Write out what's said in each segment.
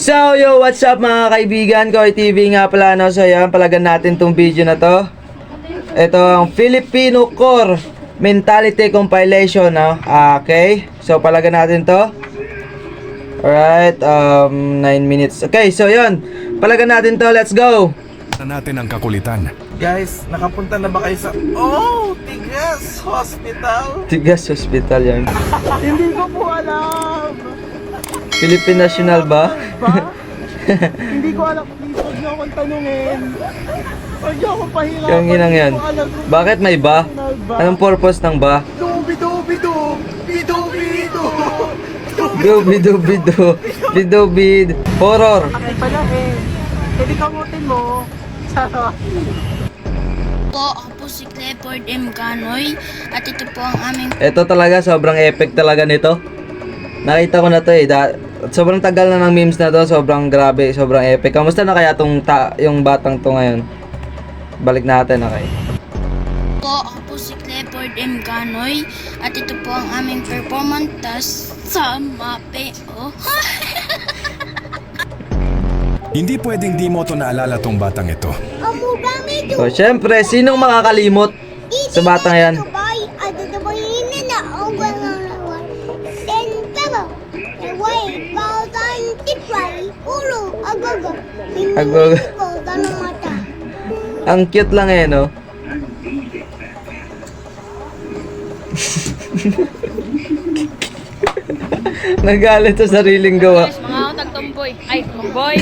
So yo, what's up mga kaibigan ko, TV nga pala no. So yan, palagan natin tong video na to. Ito ang Filipino Core Mentality Compilation no. Okay, so palagan natin to. Alright, 9 minutes. Okay, so yun, palagan natin to, let's go. Natin ang kakulitan. Guys, nakapunta na ba kayo sa Tigas Hospital? Tigas Hospital yan. Hindi ko po alam. Philippine National ba? Hindi ko alam. Please, huwag niyo akong tanungin. Huwag niyo akong pahirapan. Yung inang yan. Hindi ko alam. Bakit may ba? Anong purpose ng ba? Dubi-dubi-du. Bidu-bidu. Bido-bido. Bido-bid. Horror. Akin pala eh. Pwede kamutin mo. Sarap. Po, ako po si Clifford M. Canoy at ito po ang aming Ito talaga, sobrang epic talaga nito. Nakita ko na to eh. Sobrang tagal na ng memes na to. Sobrang grabe, sobrang epic. Kamusta na kaya yung batang to ngayon? Balik natin, okay. po, ako po si Clifford M. Canoy at ito po ang aming performance test sa MAPE. Oh. Hindi pwedeng di mo to naalala tong batang ito. So, syempre, sinong makakalimot sa batang yan? Agog. Ang cute lang eh, no? Nagalit sa sariling gawa. Mga tagtomboy. Ay, tomboy.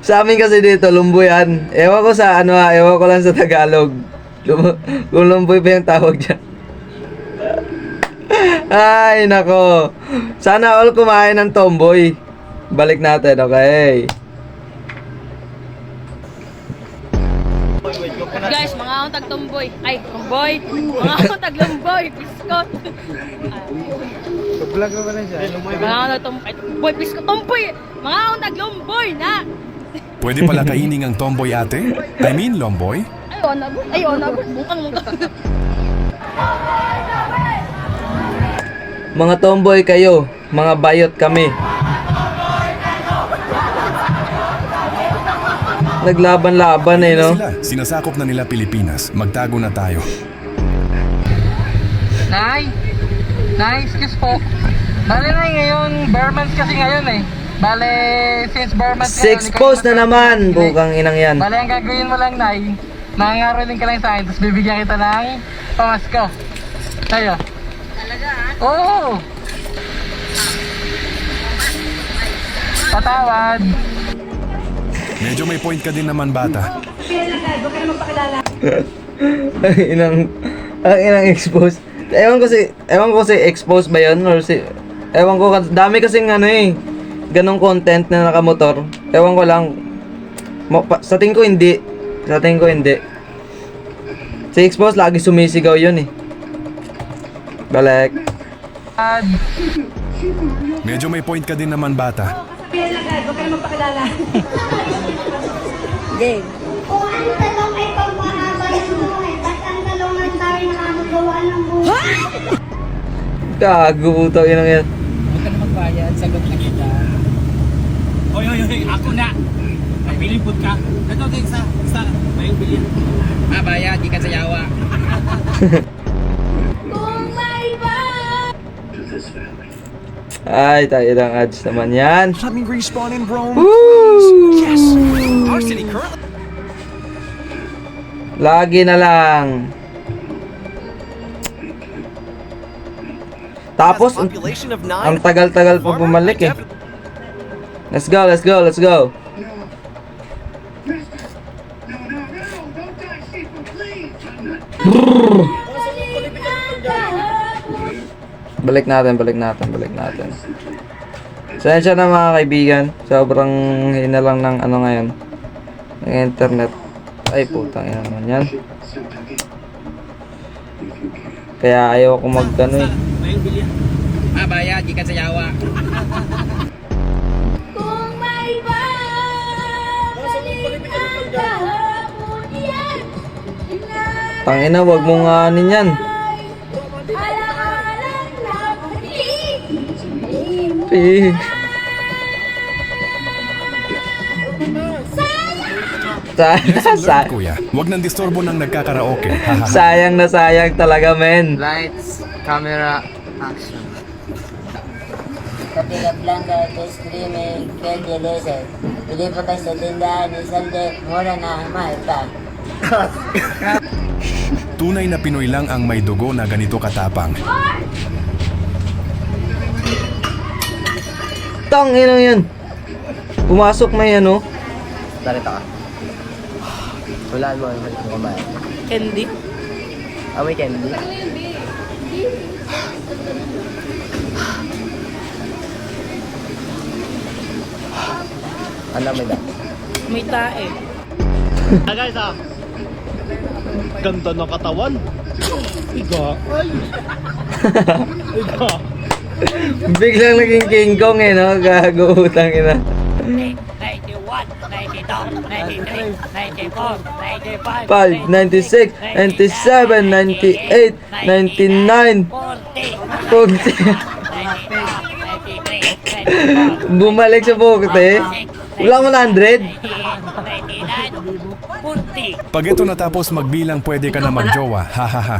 Sa amin kasi dito, lumboy yan. Ewan ko sa ano ewan ko lang sa Tagalog. Kung lumboy ba yung tawag dyan. Ay, nako. Sana all kumain ng tomboy. Balik natin, okay? Guys, mga akong tagtomboy. Ay, tomboy. Mga akong taglumboy. Piskot. Vlog na ba na siya? Mga akong tagtomboy. Piskot. Tomboy. Mga akong taglumboy na. Pwede pala kaining ang tomboy ate? I mean, lomboy? Ayaw na. Bukang. Mga tomboy kayo, mga bayot kami. Naglaban-laban eh, no? Sila, sinasakop na nila Pilipinas. Magtago na tayo. Nay! Nay, excuse po. Bale na ngayon, bare months kasi ngayon eh. Bale, since bare months Six post na naman, bukang inang yan. Bale, ang gagawin mo lang, Nay, mangangaroling ka lang sa akin, tapos bibigyan kita ng pamasko. Tayo. Talaga ah? Oo! Patawad. Medyo may point ka din naman, bata. ang inang expose. Ewan ko si expose ba yun or si ewan ko, dami kasing ano eh ganong content na nakamotor. Ewan ko lang. Sa tingin ko hindi. Si expose lagi sumisigaw yun eh. Balik. Medyo may point ka din naman, bata. Game. Kung ang talong ay pagmahaba ng buhay, ba't ang talongan tayo nakakagawa ng buhay? Gago puto inang yan. Huwag ka na magbayad, sagot na kita. Hoy, ako na. Pilipod ka. Ito, sa may bilhin. Bayad, di ka sayawa. Kung may ba? Ay, tayo ng ads naman yan. Having respawn in Rome. Woo! Yes! Our city currently... Lagi na lang. Tapos, ang tagal-tagal pa bumalik eh. Let's go. Balik natin. Sensya na mga kaibigan. Sobrang hina lang ng ano ngayon. Ng internet. Ay putang ina naman yan. Kaya ayaw ko magkano eh. May bilhin. Bayad, di ka sayawa. Kung may ba? Balik ang kahapon yan. Tangina, wag mo nga anin yan. Alang-alang na Pi. Lesson learned, Sa kuya. Huwag nang disturbo ng nagkakaraoke. Hahaha. sayang na sayang talaga, men. Lights, camera, action. Kapila Blanca, streaming, Kelly Lesson. Bili po tayo sa tindahan ni Salde, mura na, mahal pa. Tunay na Pinoy lang ang may dugo na ganito katapang. Tang, ino yan. Pumasok may ano. Darito ka. Wala mo, wala mo kumain. Candy? May candy? Ano may ba? May tae. Guys ganda ng katawan. Iga. Ay. Iga. Biglang naging King Kong eh, no? Gago, utang ina. 91, 92, 93, 94, 95, 5, 96, 97, 98, 99, 40. Bumalik sa bukte. Wala mo 100. 40. Pag ito natapos magbilang, pwede ka na magjowa. Hahaha.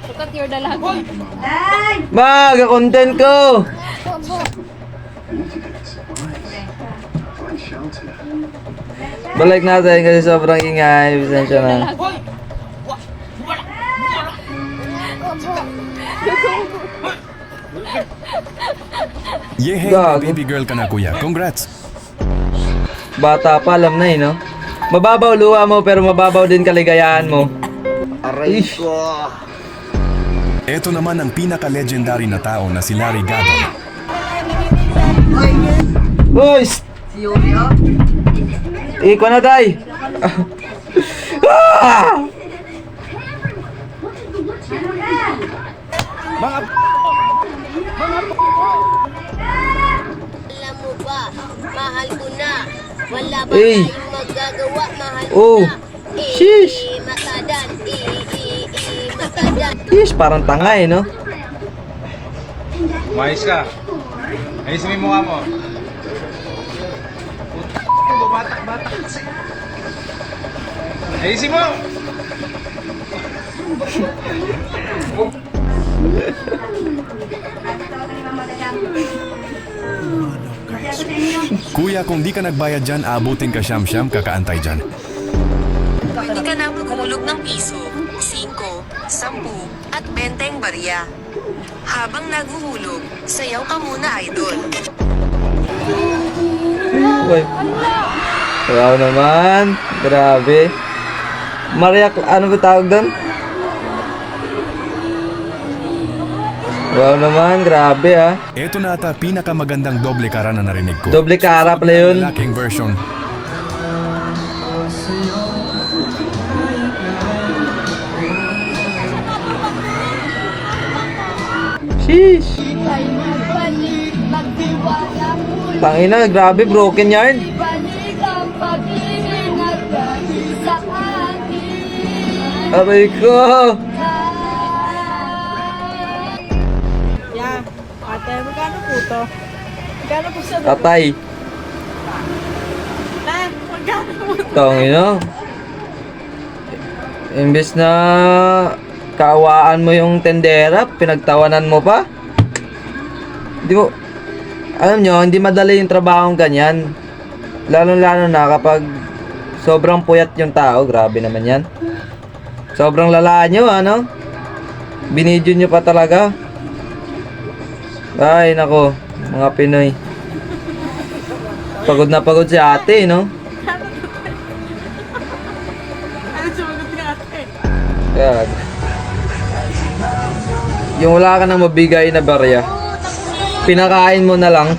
Sukat your dalaga. Mag, content ko. Balik natin kasi sobrang ingay. Bisensya na. Yehey, Gago. baby girl ka na, kuya. Congrats. Bata pa, alam na eh, no? Mababaw luha mo pero mababaw din kaligayahan mo. Aray ko. Ito naman ang pinaka-legendary na tao na si Larry Gadon. Boys! Iko na, day! Ah! Alam mo ba, mahal ko na. Wala ba Eh. tayong magagawa, mahal ko Oh. na. Sheesh. Matadan, matadan. Ish, parang tanga eh, no? Umayos ka. Ayusin mo yung mukha mo. Ayusin mo! Kuya, kung di ka nagbayad dyan, aabutin ka siyam-siyam, kakaantay dyan. Pwede ka na maghulog ng piso, 5, 10, at 20 barya. Habang naghuhulog, sayaw ka muna, idol. Uy. Wow naman. Grabe. Maria, ano ba tawag doon? Wow naman, grabe ah. Ito na ata pinakamagandang doble kara na narinig ko. Doble kara pala yun. Lalaking version. Sheesh. Tangina, grabe, broken yarn. Aray ko. Yeah. Ate, magkano po to? Magkano po sa Tatay. Na, magkano po to? Tangina. Imbes na kaawaan mo yung tendera, pinagtawanan mo pa. Hindi mo, alam nyo, hindi madali yung trabaho ganyan. Lalo-lalo na kapag sobrang puyat yung tao, grabe naman yan. Sobrang lala nyo, ano? Binidyo nyo pa talaga. Ay, nako, mga Pinoy. Pagod na pagod si ate, no? Ano sumagot ni ate? Gag. Yung wala ka nang mabigay na barya, pinakain mo na lang.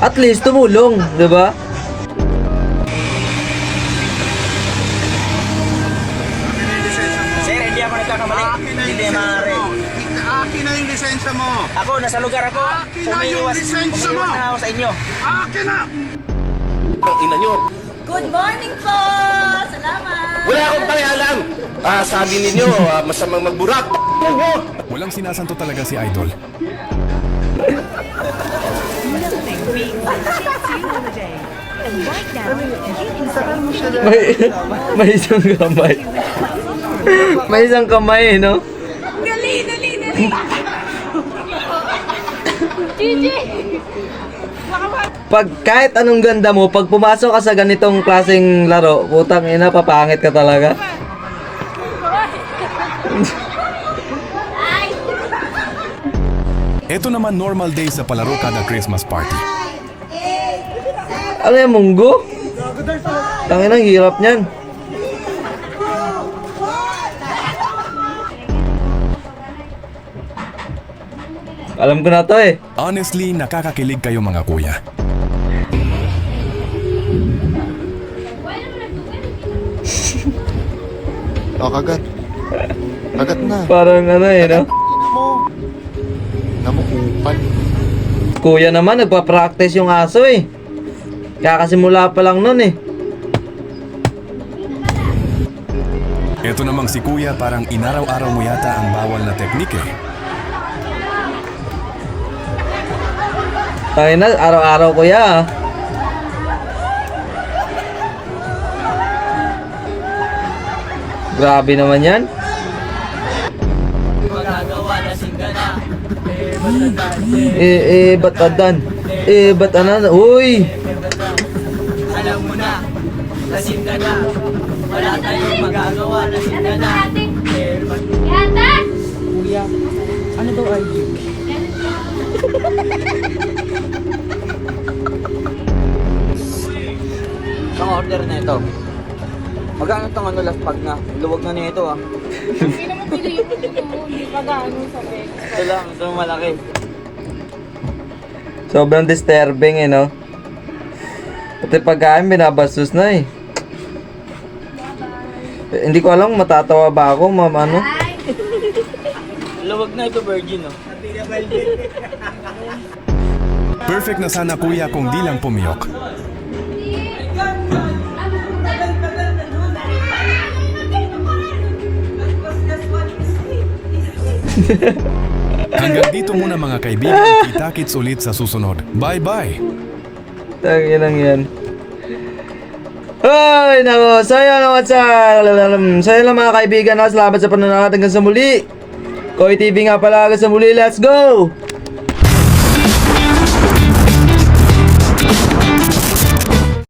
At least tumulong, 'di ba? Sir, hindi ako nagkakamali. Hindi maaari. Akin na yung lisensya mo! Ako, nasa lugar ako. Akin na yung lisensya mo! Umiiwas na ako sa inyo. Akin na! Ina nyo. Good morning po! Salamat! Wala akong pakialam. Sabi ninyo, masamang magburak. Walang sinasanto talaga si Idol. May isang kamay. May isang kamay, no? Pag kahit anong ganda mo, pag pumasok ka sa ganitong klaseng laro, putang ina, papangit ka talaga. Ito naman normal day sa palaro kada Christmas party. Ano yan, munggo? Tangina, ang hirap niyan. Alam ko na to eh. Honestly, nakakakilig kayo mga kuya. Kagat. Kagat na. Parang ano eh, no? Namukupan. Kuya naman, nagpa-practice yung aso eh. Kakasimula pa lang nun eh. Ito namang si kuya parang inaraw-araw mo yata ang bawal na teknik eh. Tangina, araw-araw kuya ah. Grabe naman yan. Ba't adan? Ba't anan? Uy! Alam mo na, lasing ka na. Wala tayong magagawa, lasing ka na. Kuya, ano daw IG? Ang order na ito. Magkano itong ano last pag na? Luwag na nito ah. Hindi naman pili ito. Hindi pa gaano sa peg. Ito lang, ito malaki. Sobrang disturbing eh, no? Pati pagkain, binabastos na eh. Hindi ko alam kung matatawa ba ako, ma'am, ano? Luwag na ito virgin oh. Perfect na sana kuya kung di lang pumiyok. Hanggang dito muna mga kaibigan, kita-kits ulit sa susunod. Bye-bye! Tanginang yan. Ay, nako. So yun, what's up? So yun lang mga kaibigan. Salamat sa panonood hanggang sa muli. Koy TV nga pala hanggang sa muli. Let's go!